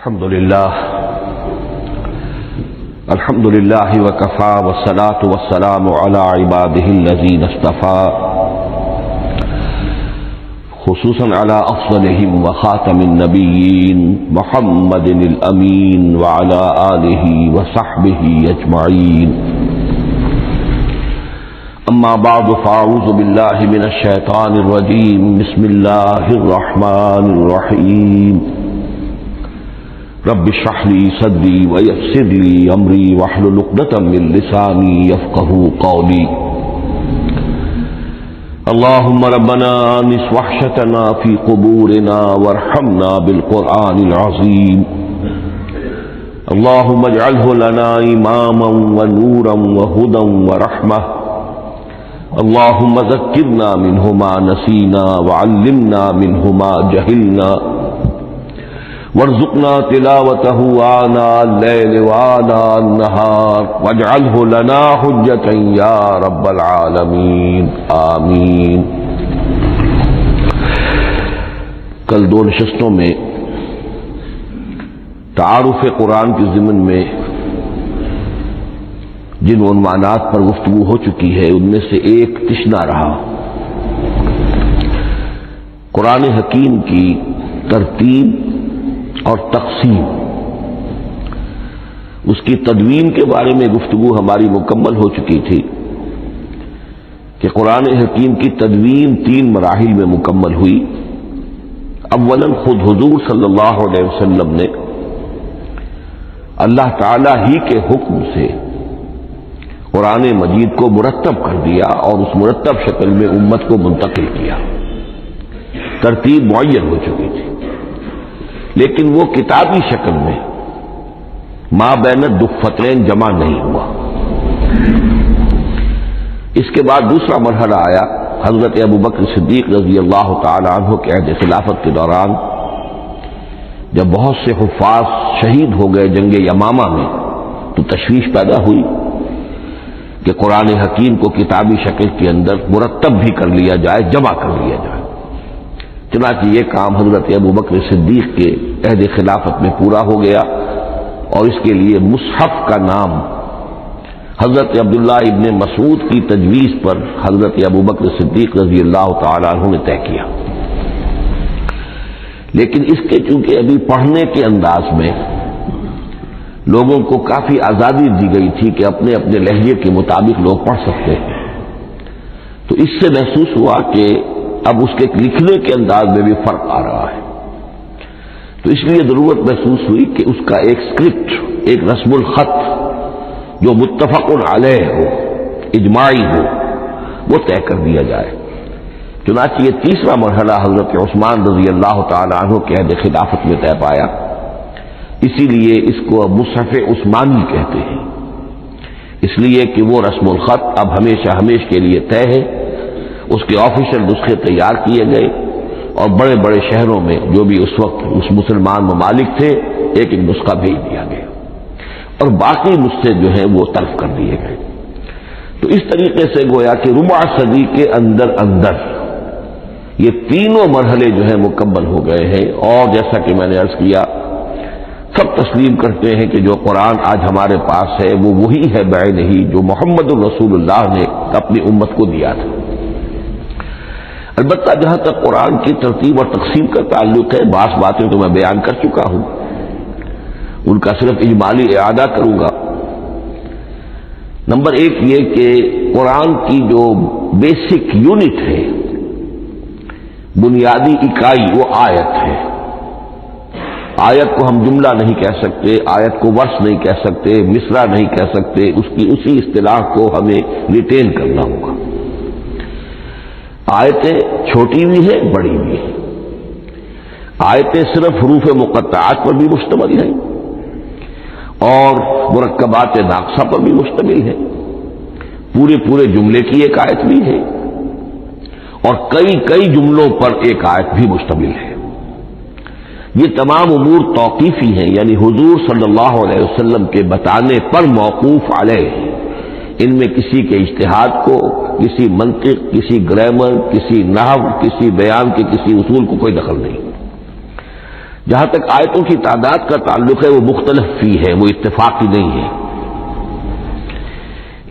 الحمد لله وكفى والصلاة والسلام على عباده الذين اصطفى خصوصا على أفضلهم وخاتم النبيين محمد الأمين وعلى آله وصحبه أجمعين. أما بعد فأعوذ بالله من الشيطان الرجيم. بسم الله الرحمن الرحيم. رب اشرح لي صدري ويسر لي أمري واحلل عقدة من لساني يفقهوا قولي. اللهم ربنا آنس وحشتنا في قبورنا وارحمنا بالقرآن العظيم. اللهم اجعله لنا إماما ونورا وهدى ورحمة. اللهم ذكرنا منه ما نسينا وعلمنا منه ما جهلنا وارزقنا تلاوته آناء الليل وآناء النهار واجعله لنا حجة يا رب العالمین آمین. کل دو نشستوں میں تعارف قرآن کے ضمن میں جن عنوانات پر گفتگو ہو چکی ہے ان میں سے ایک تشنا رہا قرآن حکیم کی ترتیب اور تقسیم. اس کی تدوین کے بارے میں گفتگو ہماری مکمل ہو چکی تھی کہ قرآن حکیم کی تدوین 3 مراحل میں مکمل ہوئی. اولاً خود حضور صلی اللہ علیہ وسلم نے اللہ تعالی ہی کے حکم سے قرآن مجید کو مرتب کر دیا اور اس مرتب شکل میں امت کو منتقل کیا. ترتیب معین ہو چکی تھی لیکن وہ کتابی شکل میں ما بین الدفتین جمع نہیں ہوا. اس کے بعد دوسرا مرحلہ آیا حضرت ابوبکر صدیق رضی اللہ تعالی عنہ کے عہد خلافت کے دوران، جب بہت سے حفاظ شہید ہو گئے جنگ یمامہ میں تو تشویش پیدا ہوئی کہ قرآن حکیم کو کتابی شکل کے اندر مرتب بھی کر لیا جائے، جمع کر لیا جائے. چنانچہ یہ کام حضرت ابوبکر صدیق کے عہد خلافت میں پورا ہو گیا اور اس کے لیے مصحف کا نام حضرت عبداللہ ابن مسعود کی تجویز پر حضرت ابوبکر صدیق رضی اللہ تعالی عنہ نے طے کیا. لیکن اس کے چونکہ ابھی پڑھنے کے انداز میں لوگوں کو کافی آزادی دی گئی تھی کہ اپنے اپنے لہجے کے مطابق لوگ پڑھ سکتے ہیں، تو اس سے محسوس ہوا کہ اب اس کے لکھنے کے انداز میں بھی فرق آ رہا ہے. تو اس لیے ضرورت محسوس ہوئی کہ اس کا ایک اسکرپٹ، ایک رسم الخط جو متفق علیہ ہو، اجماعی ہو، وہ طے کر دیا جائے. چنانچہ یہ تیسرا مرحلہ حضرت عثمان رضی اللہ تعالی عنہ کے عہد خلافت میں طے پایا. اسی لیے اس کو اب مصحف عثمانی کہتے ہیں، اس لیے کہ وہ رسم الخط اب ہمیشہ کے لیے طے ہے. اس کے آفیشیل نسخے تیار کیے گئے اور بڑے بڑے شہروں میں جو بھی اس وقت اس مسلمان ممالک تھے ایک ایک نسخہ بھیج دیا گیا اور باقی نسخے جو ہیں وہ طرف کر دیے گئے. تو اس طریقے سے گویا کہ ربع صدی کے اندر یہ تینوں مرحلے جو ہیں مکمل ہو گئے ہیں. اور جیسا کہ میں نے عرض کیا، سب تسلیم کرتے ہیں کہ جو قرآن آج ہمارے پاس ہے وہ وہی ہے بعینہ جو محمد الرسول اللہ نے اپنی امت کو دیا تھا. البتہ جہاں تک قرآن کی ترتیب اور تقسیم کا تعلق ہے، بعض باتیں تو میں بیان کر چکا ہوں، ان کا صرف اجمالی اعادہ کروں گا. نمبر 1 یہ کہ قرآن کی جو بیسک یونٹ ہے، بنیادی اکائی، وہ آیت ہے. آیت کو ہم جملہ نہیں کہہ سکتے، آیت کو ورس نہیں کہہ سکتے، مصرع نہیں کہہ سکتے، اس کی اسی اصطلاح کو ہمیں ریٹین کرنا ہوگا. آیتیں چھوٹی بھی ہیں، بڑی بھی ہیں. آیتیں صرف حروف مقطعات پر بھی مشتمل ہیں اور مرکبات ناقصہ پر بھی مشتمل ہے. پورے جملے کی ایک آیت بھی ہے اور کئی جملوں پر ایک آیت بھی مشتمل ہے. یہ تمام امور توقیفی ہیں، یعنی حضور صلی اللہ علیہ وسلم کے بتانے پر موقوف علیہ ہیں. ان میں کسی کے اجتہاد کو، کسی منطق، کسی گرامر، کسی نحو، کسی بیان کے کسی اصول کو کوئی دخل نہیں. جہاں تک آیتوں کی تعداد کا تعلق ہے وہ مختلف فی ہے، وہ اتفاقی نہیں ہے،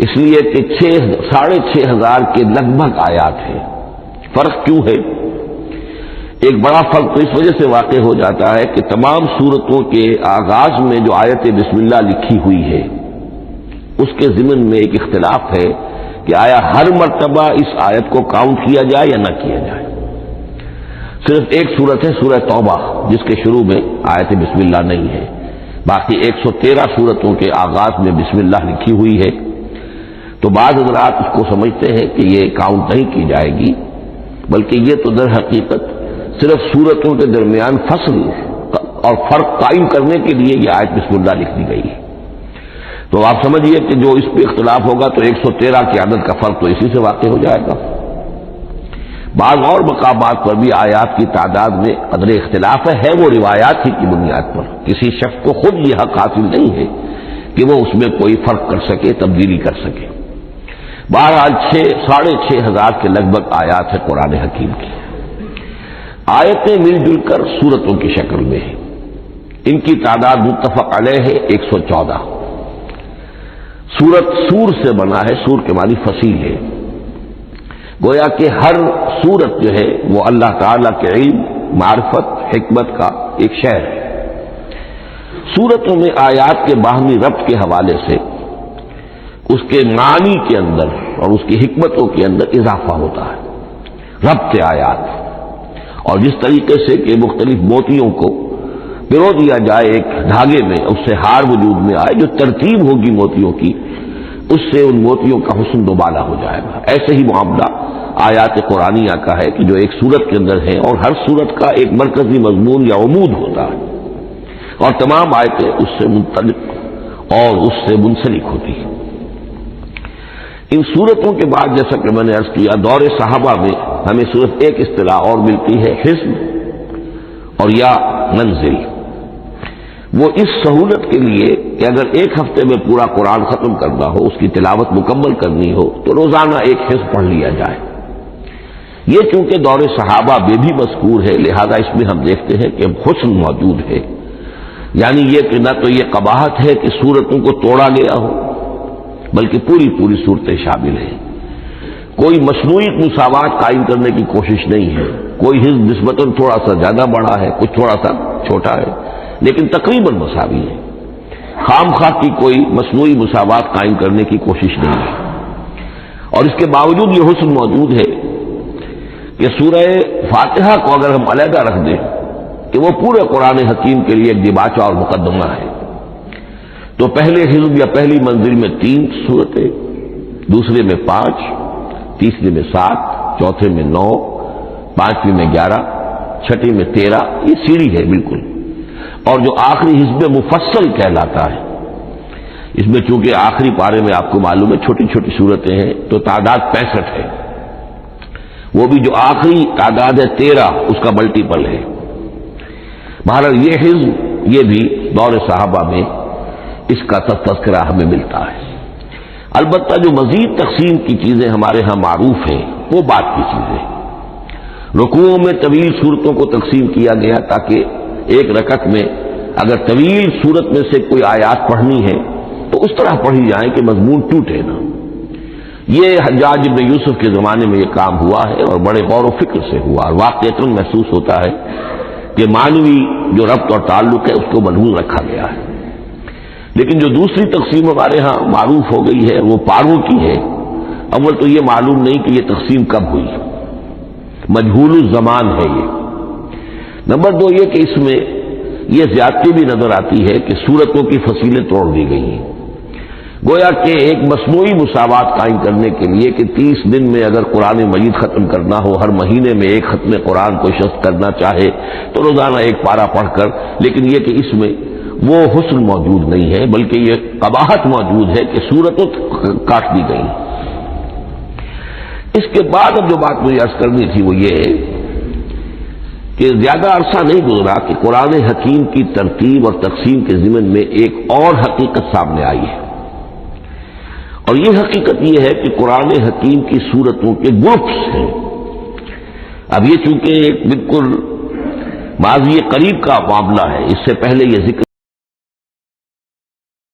اس لیے کہ 6,500 کے لگ بھگ آیات ہیں۔ فرق کیوں ہے؟ ایک بڑا فرق تو اس وجہ سے واقع ہو جاتا ہے کہ تمام سورتوں کے آغاز میں جو آیت بسم اللہ لکھی ہوئی ہے اس کے ضمن میں ایک اختلاف ہے کہ آیا ہر مرتبہ اس آیت کو کاؤنٹ کیا جائے یا نہ کیا جائے۔ صرف ایک سورت ہے سورہ توبہ جس کے شروع میں آیت بسم اللہ نہیں ہے، باقی 113 سورتوں کے آغاز میں بسم اللہ لکھی ہوئی ہے، تو بعض حضرات اس کو سمجھتے ہیں کہ یہ کاؤنٹ نہیں کی جائے گی، بلکہ یہ تو در حقیقت صرف سورتوں کے درمیان فصل اور فرق قائم کرنے کے لیے یہ آیت بسم اللہ لکھ دی گئی ہے۔ تو آپ سمجھیے کہ جو اس پہ اختلاف ہوگا تو 113 کی عدد کا فرق تو اسی سے واقع ہو جائے گا۔ بعض اور مقامات پر بھی آیات کی تعداد میں قدر اختلاف ہے وہ روایات ہی کی بنیاد پر، کسی شخص کو خود یہ حق حاصل نہیں ہے کہ وہ اس میں کوئی فرق کر سکے، تبدیلی کر سکے۔ بہرحال 6,500 کے لگ بھگ آیات ہے قرآن حکیم کی۔ آیتیں مل جل کر سورتوں کی شکل میں ہیں، ان کی تعداد متفق علیہ ہے 114۔ سورت سور سے بنا ہے، سور کے معنی فصیل ہے، گویا کہ ہر سورت جو ہے وہ اللہ تعالیٰ کے علم، معرفت، حکمت کا ایک شہر ہے۔ سورتوں میں آیات کے باہمی ربط کے حوالے سے اس کے معنی کے اندر اور اس کی حکمتوں کے اندر اضافہ ہوتا ہے، ربط آیات، اور جس طریقے سے کہ مختلف موتیوں کو پرو دیا جائے ایک دھاگے میں، اس سے ہار وجود میں آئے، جو ترتیب ہوگی موتیوں کی اس سے ان موتیوں کا حسن دوبالا ہو جائے گا۔ ایسے ہی معاملہ آیات قرآنیہ کا ہے کہ جو ایک سورت کے اندر ہے اور ہر سورت کا ایک مرکزی مضمون یا عمود ہوتا ہے اور تمام آیتیں اس سے منطلق اور اس سے منسلک ہوتی ہیں۔ ان صورتوں کے بعد جیسا کہ میں نے عرض کیا دور صحابہ میں ہمیں صرف ایک اصطلاح اور ملتی ہے، حزب اور یا منزل۔ وہ اس سہولت کے لیے کہ اگر ایک ہفتے میں پورا قرآن ختم کرنا ہو، اس کی تلاوت مکمل کرنی ہو تو روزانہ ایک حزب پڑھ لیا جائے۔ یہ چونکہ دور صحابہ میں بھی مذکور ہے لہذا اس میں ہم دیکھتے ہیں کہ حسن موجود ہے، یعنی یہ کہ نہ تو یہ قباحت ہے کہ سورتوں کو توڑا گیا ہو بلکہ پوری صورتیں شامل ہیں، کوئی مصنوعی مساوات قائم کرنے کی کوشش نہیں ہے، کوئی حزب نسبتاً تھوڑا سا زیادہ بڑا ہے، کچھ تھوڑا سا چھوٹا ہے، لیکن تقریباً مساوی ہے، خام خواہ کی کوئی مصنوعی مساوات قائم کرنے کی کوشش نہیں ہے۔ اور اس کے باوجود یہ حسن موجود ہے کہ سورہ فاتحہ کو اگر ہم علیحدہ رکھ دیں کہ وہ پورے قرآن حکیم کے لیے ایک دباچہ اور مقدمہ ہے، تو پہلے حزب یا پہلی منزل میں 3 سورتیں، دوسرے میں 5، تیسرے میں 7، چوتھے میں 9، پانچویں میں 11، چھٹی میں 13، یہ سیڑھی ہے بالکل۔ اور جو آخری حزب مفصل کہلاتا ہے، اس میں چونکہ آخری پارے میں آپ کو معلوم ہے چھوٹی چھوٹی صورتیں ہیں تو تعداد 65 ہے، وہ بھی جو آخری تعداد ہے 13 اس کا ملٹیپل ہے۔ بہرحال یہ حزب یہ بھی دور صحابہ میں اس کا تذکرہ ہمیں ملتا ہے۔ البتہ جو مزید تقسیم کی چیزیں ہمارے ہاں معروف ہیں وہ بات کی چیزیں، رکوعوں میں طویل صورتوں کو تقسیم کیا گیا تاکہ ایک رکعت میں اگر طویل صورت میں سے کوئی آیات پڑھنی ہے تو اس طرح پڑھی جائیں کہ مضمون ٹوٹے نہ۔ یہ حجاج بن یوسف کے زمانے میں یہ کام ہوا ہے اور بڑے غور و فکر سے ہوا، اور واقعتاً محسوس ہوتا ہے کہ معنوی جو ربط اور تعلق ہے اس کو ملحوظ رکھا گیا ہے۔ لیکن جو دوسری تقسیم ہمارے ہاں معروف ہو گئی ہے وہ پاروں کی ہے۔ اول تو یہ معلوم نہیں کہ یہ تقسیم کب ہوئی، مجہول الزمان ہے یہ۔ نمبر 2 یہ کہ اس میں یہ زیادتی بھی نظر آتی ہے کہ سورتوں کی فصیلیں توڑ دی گئی ہیں، گویا کہ ایک مصنوعی مساوات قائم کرنے کے لیے کہ 30 دن میں اگر قرآن مجید ختم کرنا ہو، ہر مہینے میں ایک ختم قرآن کوئی شخص کرنا چاہے تو روزانہ ایک پارہ پڑھ کر، لیکن یہ کہ اس میں وہ حسن موجود نہیں ہے بلکہ یہ قباحت موجود ہے کہ سورتوں کاٹ دی گئی۔ اس کے بعد اب جو بات مجھے عرض کرنی تھی وہ یہ ہے کہ زیادہ عرصہ نہیں گزرا کہ قرآن حکیم کی ترتیب اور تقسیم کے ضمن میں ایک اور حقیقت سامنے آئی ہے، اور یہ حقیقت یہ ہے کہ قرآن حکیم کی سورتوں کے گروپس ہیں۔ اب یہ چونکہ ایک بالکل ماضی قریب کا معاملہ ہے، اس سے پہلے یہ ذکر